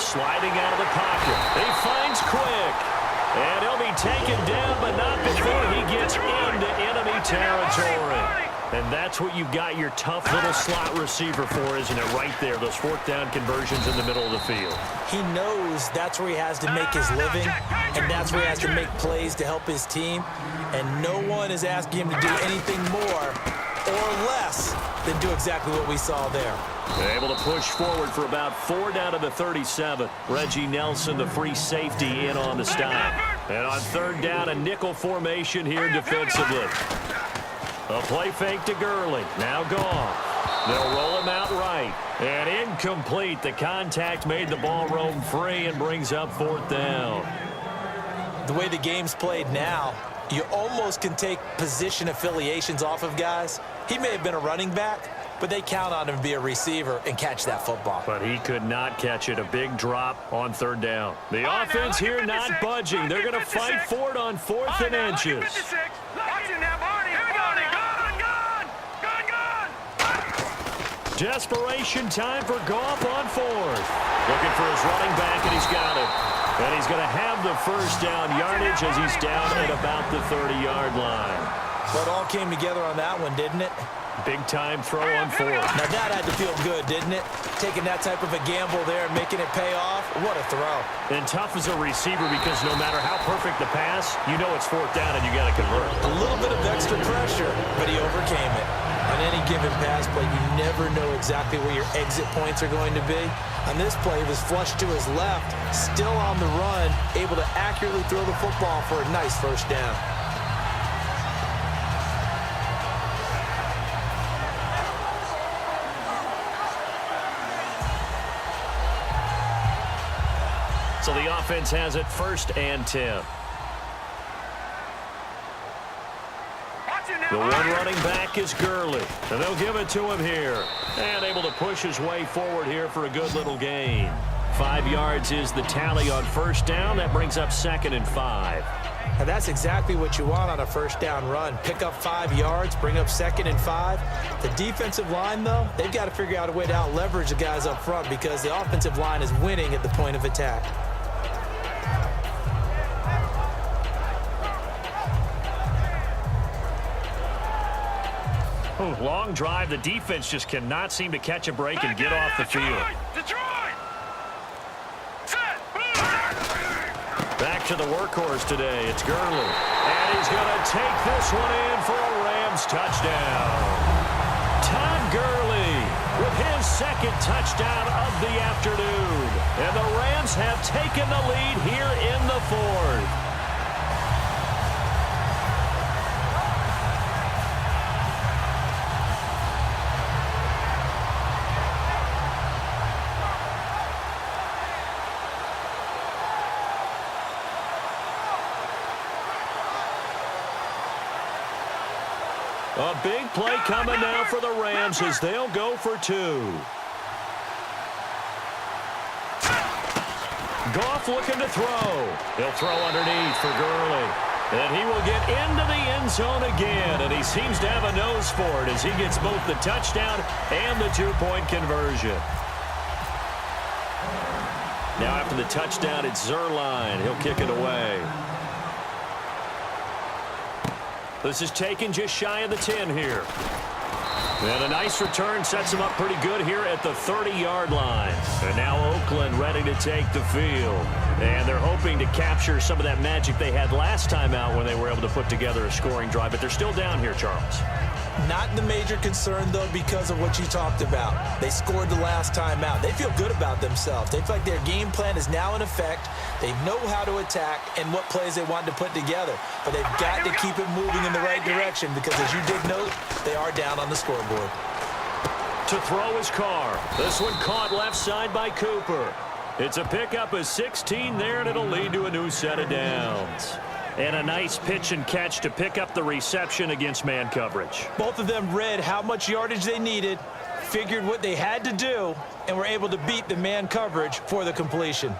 sliding out of the pocket. He finds Quick. And he'll be taken down, but not before he gets into enemy territory. And that's what you've got your tough little slot receiver for, isn't it? Right there, those fourth down conversions in the middle of the field. He knows that's where he has to make his living, and that's where he has to make plays to help his team. And no one is asking him to do anything more or less than do exactly what we saw there. Able to push forward for about 4 down to the 37. Reggie Nelson, the free safety, in on the stop. And on third down, a nickel formation here defensively. A play fake to Gurley. Now gone. They'll roll him out right. And incomplete. The contact made the ball roam free and brings up fourth down. The way the game's played now, you almost can take position affiliations off of guys. He may have been a running back, but they count on him to be a receiver and catch that football. But he could not catch it. A big drop on third down. The offense here not budging. They're going to fight for it on 4th and inches. Desperation time for Goff on 4th. Looking for his running back, and he's got it. And he's going to have the first down yardage as he's down at about the 30-yard line. But all came together on that one, didn't it? Big-time throw on 4th. Now that had to feel good, didn't it? Taking that type of a gamble there and making it pay off. What a throw. And tough as a receiver because no matter how perfect the pass, you know it's 4th down and you got to convert. A little bit of extra pressure, but he overcame it. On any given pass play, you never know exactly where your exit points are going to be. On this play, he was flushed to his left, still on the run, able to accurately throw the football for a nice first down. So the offense has it 1st and 10. The one running back is Gurley, and they'll give it to him here. And able to push his way forward here for a good little gain. 5 yards is the tally on first down. That brings up 2nd and 5. And that's exactly what you want on a first down run. Pick up 5 yards, bring up 2nd and 5. The defensive line, though, they've got to figure out a way to out-leverage the guys up front because the offensive line is winning at the point of attack. Long drive. The defense just cannot seem to catch a break and get off the field. Back to the workhorse today. It's Gurley. And he's going to take this one in for a Rams touchdown. Todd Gurley with his 2nd touchdown of the afternoon. And the Rams have taken the lead here in the 4th. A big play coming now for the Rams as they'll go for 2. Goff looking to throw. He'll throw underneath for Gurley. And he will get into the end zone again. And he seems to have a nose for it as he gets both the touchdown and the 2-point conversion. Now after the touchdown, it's Zerline. He'll kick it away. This is taken just shy of the 10 here. And a nice return sets him up pretty good here at the 30-yard line. And now Oakland ready to take the field. And they're hoping to capture some of that magic they had last time out when they were able to put together a scoring drive. But they're still down here, Charles. Not the major concern, though, because of what you talked about. They scored the last time out. They feel good about themselves. They feel like their game plan is now in effect. They know how to attack and what plays they want to put together. But they've got to keep it moving in the right direction because, as you did note, they are down on the scoreboard. To throw is Carr. This one caught left side by Cooper. It's a pickup of 16 there, and it'll lead to a new set of downs. And a nice pitch and catch to pick up the reception against man coverage. Both of them read how much yardage they needed, figured what they had to do, and were able to beat the man coverage for the completion.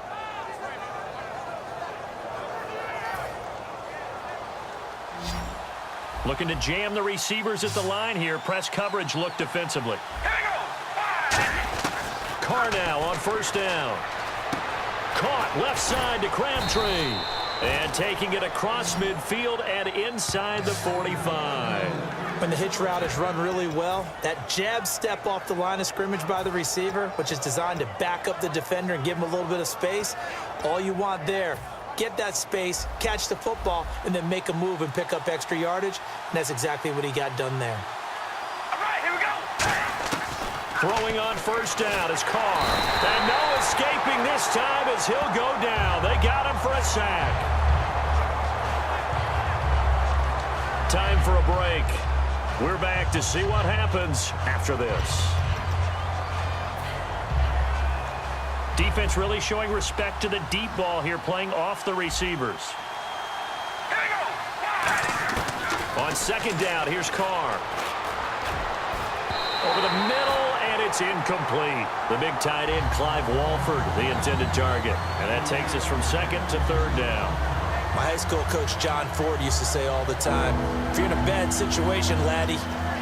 Looking to jam the receivers at the line here. Press coverage look defensively. Carr now on first down. Caught left side to Crabtree. And taking it across midfield and inside the 45. When the hitch route is run really well, that jab step off the line of scrimmage by the receiver, which is designed to back up the defender and give him a little bit of space, all you want there, get that space, catch the football, and then make a move and pick up extra yardage. And that's exactly what he got done there. All right, here we go. Throwing on first down is Carr. And no escaping this time as he'll go down. They got him for a sack. Time for a break. We're back to see what happens after this. Defense really showing respect to the deep ball here, playing off the receivers. Here we go. On second down, here's Carr. Over the middle, and it's incomplete. The big tight end, Clive Walford, the intended target. And that takes us from second to third down. My high school coach, John Ford, used to say all the time, if you're in a bad situation, laddie,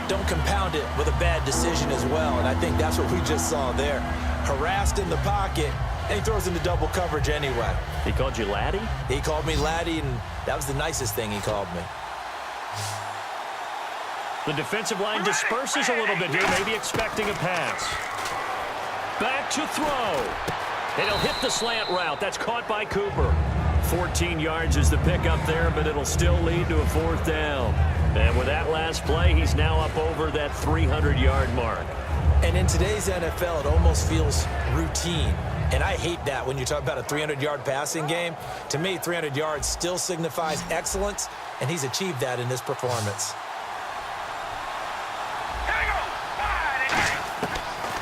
don't compound it with a bad decision as well. And I think that's what we just saw there. Harassed in the pocket, and he throws into double coverage anyway. He called you laddie? He called me laddie, and that was the nicest thing he called me. The defensive line disperses a little bit here, maybe expecting a pass. Back to throw. And he'll hit the slant route. That's caught by Cooper. 14 yards is the pickup there, but it'll still lead to a fourth down. And with that last play, he's now up over that 300-yard mark. And in today's NFL, it almost feels routine. And I hate that when you talk about a 300-yard passing game. To me, 300 yards still signifies excellence, and he's achieved that in this performance.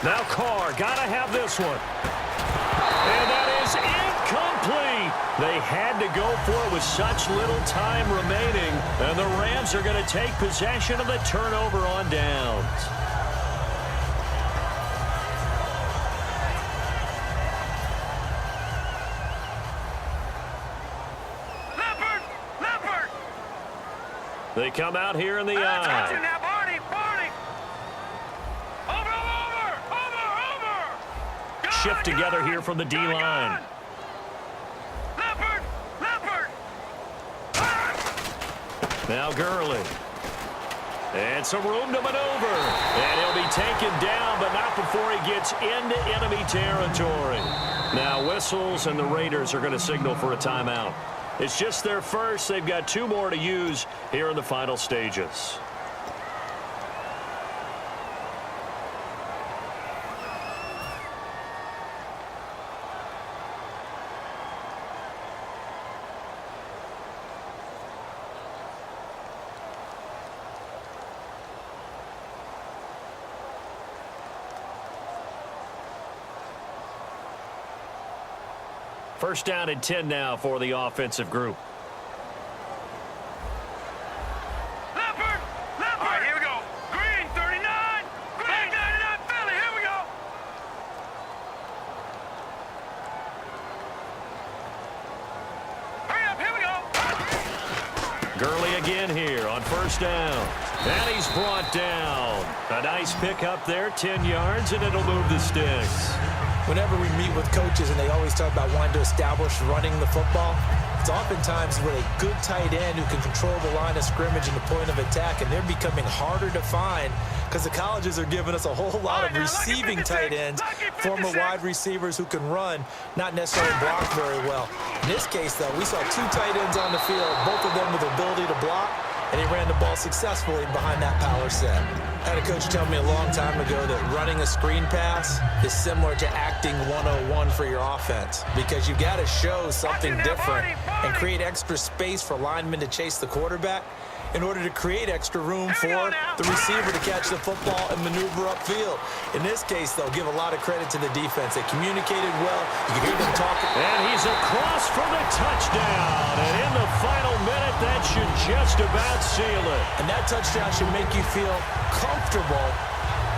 Now Carr, gotta have this one. And that is incomplete. They had to go for it with such little time remaining. And the Rams are going to take possession of the turnover on downs. Leopard! They come out here in the eye. Now, Barney! Over! Shift together here from the D-line. Leopard! Now Gurley. And some room to maneuver. And he'll be taken down, but not before he gets into enemy territory. Now whistles, and the Raiders are going to signal for a timeout. It's just their first. They've got 2 more to use here in the final stages. First down and 10 now for the offensive group. Leopard! All right, here we go. Green, 39. Green, 99, Philly. Here we go. Hurry up, here we go. Gurley again here on first down. And he's brought down. A nice pickup there, 10 yards, and it'll move the sticks. Whenever we meet with coaches and they always talk about wanting to establish running the football, it's oftentimes with a good tight end who can control the line of scrimmage and the point of attack, and they're becoming harder to find because the colleges are giving us a whole lot of receiving tight ends, former wide receivers who can run, not necessarily block very well. In this case, though, we saw 2 tight ends on the field, both of them with the ability to block, and he ran the ball successfully behind that power set. I had a coach tell me a long time ago that running a screen pass is similar to acting 101 for your offense because you've got to show something different and create extra space for linemen to chase the quarterback in order to create extra room for the receiver to catch the football and maneuver upfield. In this case, though, give a lot of credit to the defense. They communicated well. You can hear them talking. And he's across for the touchdown. And in the final minute, that should just about seal it. And that touchdown should make you feel comfortable.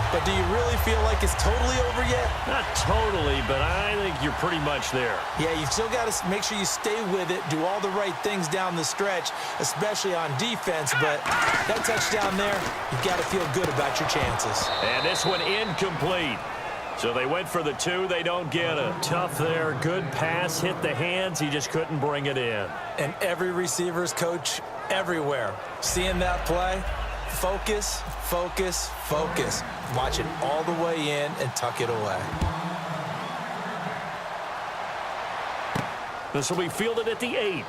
But do you really feel like it's totally over yet? Not totally, but I think you're pretty much there. Yeah, you still got to make sure you stay with it, do all the right things down the stretch, especially on defense. But that touchdown there, you've got to feel good about your chances. And this one incomplete. So they went for the 2. They don't get it. Tough there. Good pass. Hit the hands. He just couldn't bring it in. And every receiver's coach everywhere. Seeing that play, focus, focus, focus. Watch it all the way in and tuck it away. This will be fielded at the 8.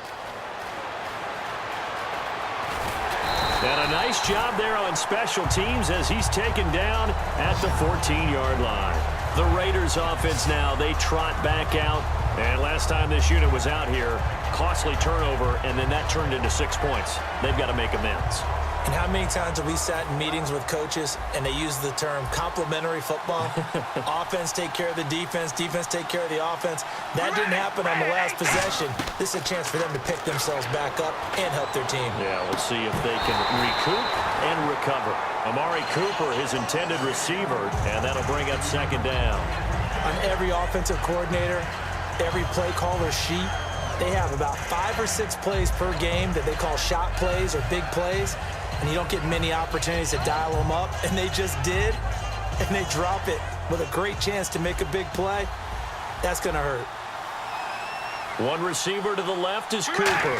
And a nice job there on special teams as he's taken down at the 14-yard line. The Raiders offense now, they trot back out. And last time this unit was out here, costly turnover, and then that turned into 6 points. They've got to make amends. And how many times have we sat in meetings with coaches and they use the term complementary football? Offense take care of the defense, defense take care of the offense. That didn't happen on the last possession. This is a chance for them to pick themselves back up and help their team. Yeah, we'll see if they can recoup and recover. Amari Cooper, his intended receiver, and that'll bring up second down. On every offensive coordinator, every play caller sheet, they have about 5 or 6 plays per game that they call shot plays or big plays. And you don't get many opportunities to dial them up, and they just did, and they drop it with a great chance to make a big play. That's going to hurt. One receiver to the left is Cooper.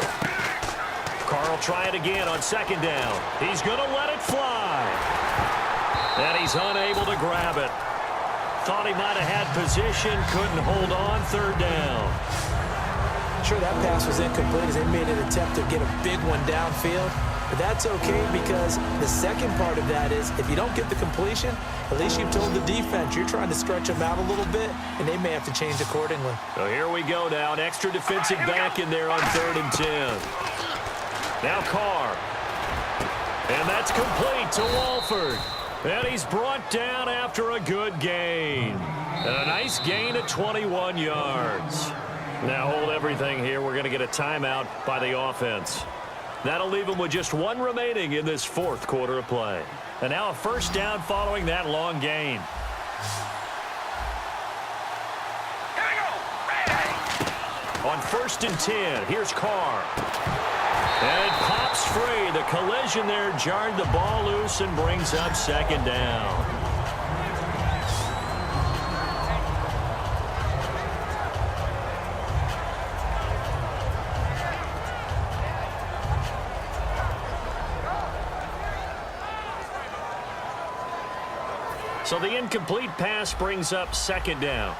Carr will try it again on second down. He's going to let it fly. And he's unable to grab it. Thought he might have had position, couldn't hold on, third down. Sure, that pass was incomplete as they made an attempt to get a big one downfield. But that's okay because the second part of that is if you don't get the completion, at least you've told the defense you're trying to stretch them out a little bit, and they may have to change accordingly. So here we go now. An extra defensive back in there on 3rd and 10. Now Carr. And that's complete to Walford. And he's brought down after a good gain. And a nice gain of 21 yards. Now hold everything here. We're going to get a timeout by the offense. That'll leave them with just 1 remaining in this 4th quarter of play. And now a first down following that long gain. Here we go. Ready. On 1st and 10, here's Carr. And it pops free. The collision there jarred the ball loose and brings up second down. So the incomplete pass brings up second down.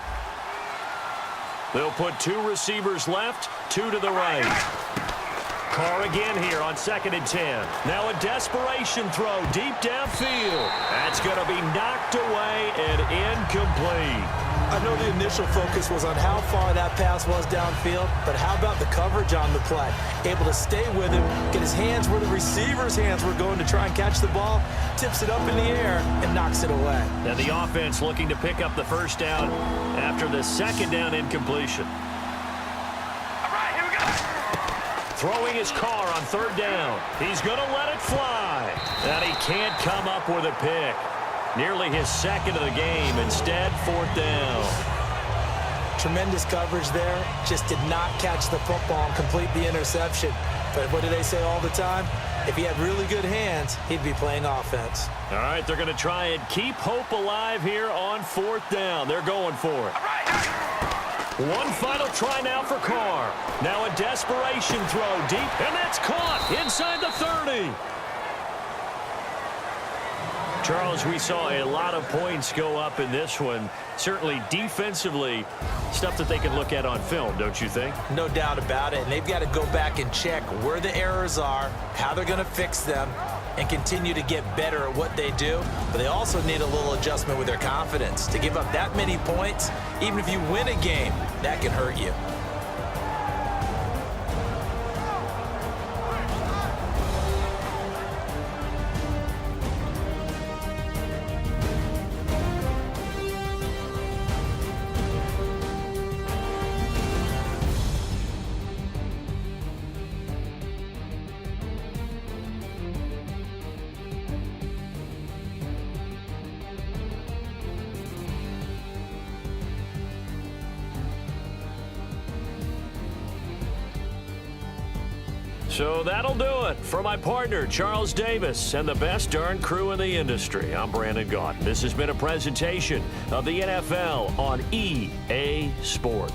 They'll put 2 receivers left, 2 to the right. Carr again here on 2nd and 10. Now a desperation throw deep downfield. That's going to be knocked away and incomplete. I know the initial focus was on how far that pass was downfield, but how about the coverage on the play? Able to stay with him, get his hands where the receiver's hands were going to try and catch the ball, tips it up in the air, and knocks it away. And the offense looking to pick up the first down after the second down incompletion. All right, here we go. Throwing his Carr on 3rd down. He's going to let it fly. And he can't come up with a pick. Nearly his 2nd of the game. Instead, 4th down. Tremendous coverage there. Just did not catch the football and complete the interception. But what do they say all the time? If he had really good hands, he'd be playing offense. All right, they're going to try and keep hope alive here on 4th down. They're going for it. All right, here we go. One final try now for Carr. Now a desperation throw deep, and that's caught inside the 30. Charles, we saw a lot of points go up in this one. Certainly defensively, stuff that they can look at on film, don't you think? No doubt about it. And they've got to go back and check where the errors are, how they're going to fix them, and continue to get better at what they do. But they also need a little adjustment with their confidence. To give up that many points, even if you win a game, that can hurt you. So that'll do it. For my partner, Charles Davis, and the best darn crew in the industry, I'm Brandon Gaudin. This has been a presentation of the NFL on EA Sports.